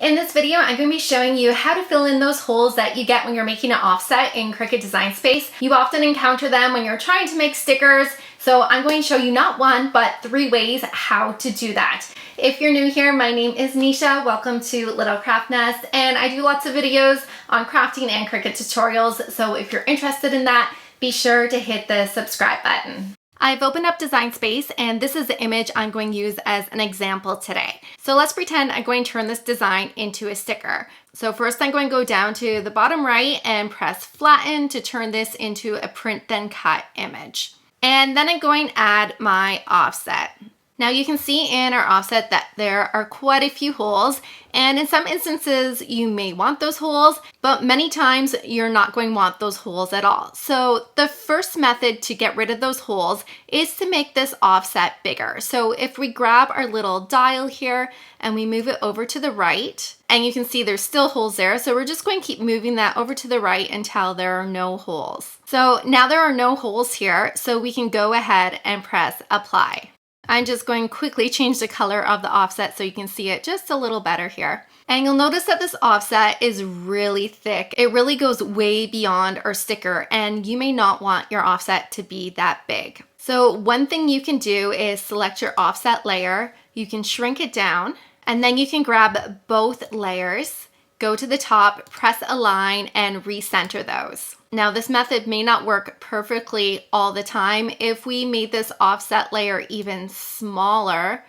In this video, I'm going to be showing you how to fill in those holes that you get when you're making an offset in Cricut Design Space. You often encounter them when you're trying to make stickers, so I'm going to show you not one, but 3 ways how to do that. If you're new here, my name is Nisha. Welcome to Little Craft Nest, and I do lots of videos on crafting and Cricut tutorials, so if you're interested in that, be sure to hit the subscribe button. I've opened up Design Space, and this is the image I'm going to use as an example today. So let's pretend I'm going to turn this design into a sticker. So first I'm going to go down to the bottom right and press flatten to turn this into a print then cut image. And then I'm going to add my offset. Now you can see in our offset that there are quite a few holes, and in some instances you may want those holes, but many times you're not going to want those holes at all. So the first method to get rid of those holes is to make this offset bigger. So if we grab our little dial here and we move it over to the right, and you can see there's still holes there, so we're just going to keep moving that over to the right until there are no holes. So now there are no holes here, so we can go ahead and press apply. I'm just going to quickly change the color of the offset so you can see it just a little better here. And you'll notice that this offset is really thick. It really goes way beyond our sticker, and you may not want your offset to be that big. So one thing you can do is select your offset layer. You can shrink it down, and then you can grab both layers, go to the top, press align, and recenter those. Now this method may not work perfectly all the time. If we made this offset layer even smaller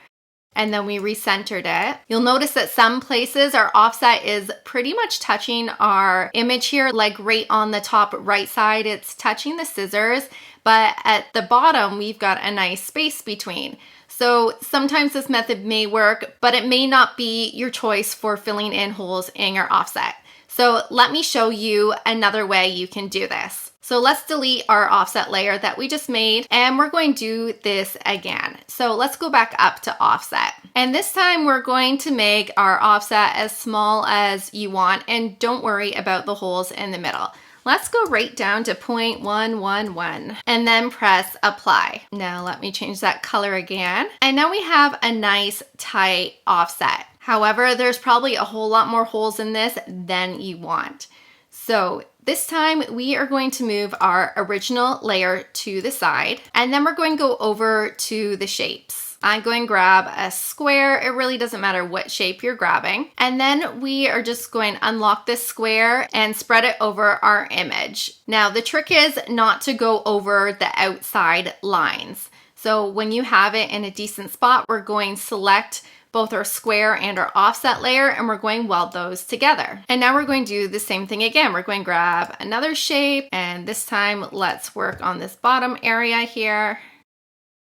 and then we recentered it, you'll notice that some places our offset is pretty much touching our image here, like right on the top right side, it's touching the scissors, but at the bottom we've got a nice space between. So sometimes this method may work, but it may not be your choice for filling in holes in your offset. So let me show you another way you can do this. So let's delete our offset layer that we just made, and we're going to do this again. So let's go back up to offset. And this time we're going to make our offset as small as you want, and don't worry about the holes in the middle. Let's go right down to 0.111 and then press apply. Now let me change that color again. And now we have a nice tight offset. However, there's probably a whole lot more holes in this than you want. So this time we are going to move our original layer to the side, and then we're going to go over to the shapes. I'm going to grab a square. It really doesn't matter what shape you're grabbing. And then we are just going to unlock this square and spread it over our image. Now the trick is not to go over the outside lines. So when you have it in a decent spot, we're going to select both our square and our offset layer, and we're going to weld those together. And now we're going to do the same thing again. We're going to grab another shape, and this time let's work on this bottom area here.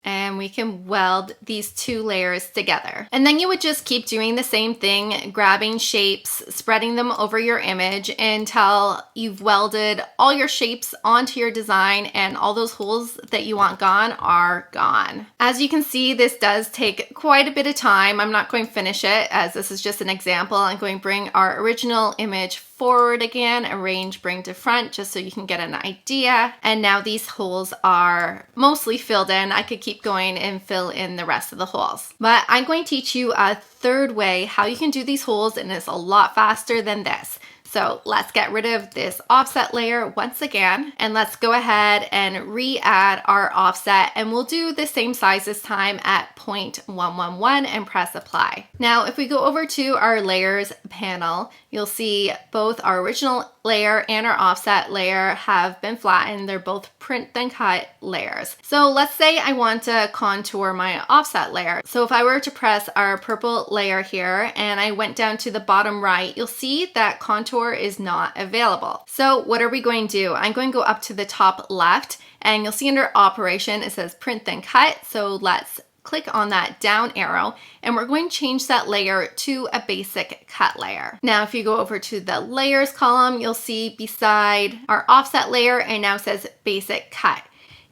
And we can weld these 2 layers together. And then you would just keep doing the same thing, grabbing shapes, spreading them over your image until you've welded all your shapes onto your design and all those holes that you want gone are gone. As you can see, this does take quite a bit of time. I'm not going to finish it as this is just an example. I'm going to bring our original image forward again, arrange, bring to front, just so you can get an idea. And now these holes are mostly filled in. I could keep going and fill in the rest of the holes. But I'm going to teach you a 3rd way how you can do these holes, and it's a lot faster than this. So let's get rid of this offset layer once again, and let's go ahead and re-add our offset, and we'll do the same size this time at 0.111 and press apply. Now if we go over to our layers panel, you'll see both our original layer and our offset layer have been flattened. They're both print then cut layers. So let's say I want to contour my offset layer. So if I were to press our purple layer here and I went down to the bottom right, you'll see that contour is not available. So what are we going to do? I'm going to go up to the top left, and you'll see under operation it says print then cut. So let's click on that down arrow, and we're going to change that layer to a basic cut layer. Now if you go over to the layers column, you'll see beside our offset layer it now says basic cut.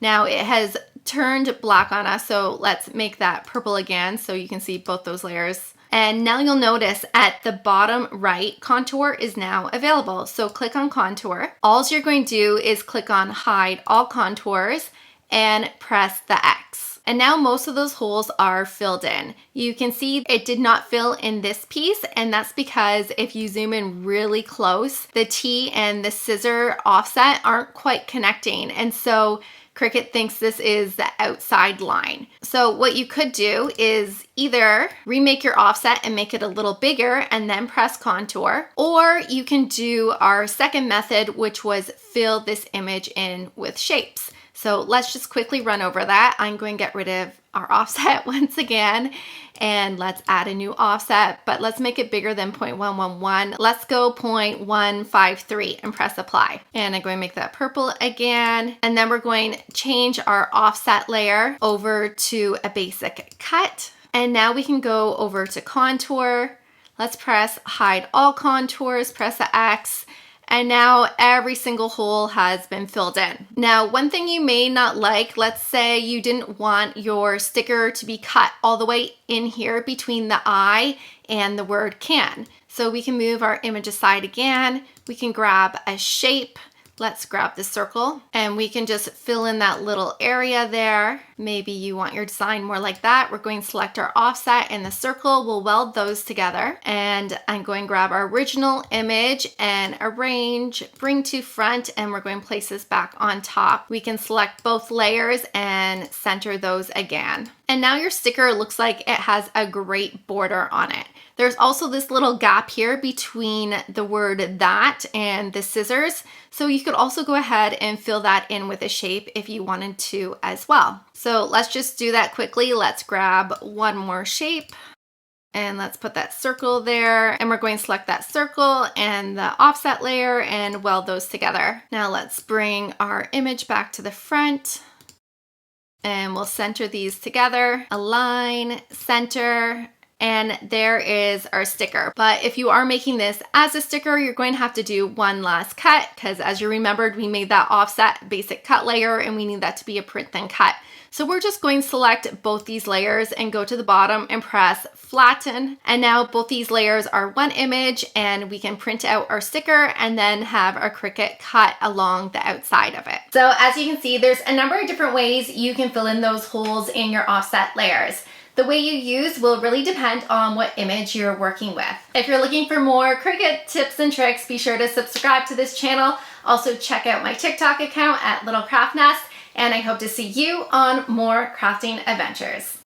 Now it has turned black on us, so let's make that purple again so you can see both those layers. And now you'll notice at the bottom right, contour is now available. So click on contour. All you're going to do is click on hide all contours and press the X. And now most of those holes are filled in. You can see it did not fill in this piece, and that's because if you zoom in really close, the T and the scissor offset aren't quite connecting. And so Cricut thinks this is the outside line. So what you could do is either remake your offset and make it a little bigger and then press contour, or you can do our second method, which was fill this image in with shapes. So let's just quickly run over that. I'm going to get rid of our offset once again, and let's add a new offset, but let's make it bigger than 0.111. Let's go 0.153 and press apply. And I'm going to make that purple again. And then we're going to change our offset layer over to a basic cut. And now we can go over to contour. Let's press hide all contours, press the X. And now every single hole has been filled in. Now, one thing you may not like, let's say you didn't want your sticker to be cut all the way in here between the I and the word can. So we can move our image aside again. We can grab a shape. Let's grab the circle and we can just fill in that little area there. Maybe you want your design more like that. We're going to select our offset and the circle. We'll weld those together. And I'm going to grab our original image and arrange, bring to front, and we're going to place this back on top. We can select both layers and center those again. And now your sticker looks like it has a great border on it. There's also this little gap here between the word that and the scissors. So you could also go ahead and fill that in with a shape if you wanted to as well. So let's just do that quickly. Let's grab one more shape and let's put that circle there. And we're going to select that circle and the offset layer and weld those together. Now let's bring our image back to the front. And we'll center these together, align, center, and there is our sticker. But if you are making this as a sticker, you're going to have to do one last cut because as you remembered, we made that offset basic cut layer and we need that to be a print then cut. So we're just going to select both these layers and go to the bottom and press flatten. And now both these layers are one image and we can print out our sticker and then have our Cricut cut along the outside of it. So as you can see, there's a number of different ways you can fill in those holes in your offset layers. The way you use will really depend on what image you're working with. If you're looking for more Cricut tips and tricks, be sure to subscribe to this channel. Also check out my TikTok account at Little Craft Nest, and I hope to see you on more crafting adventures.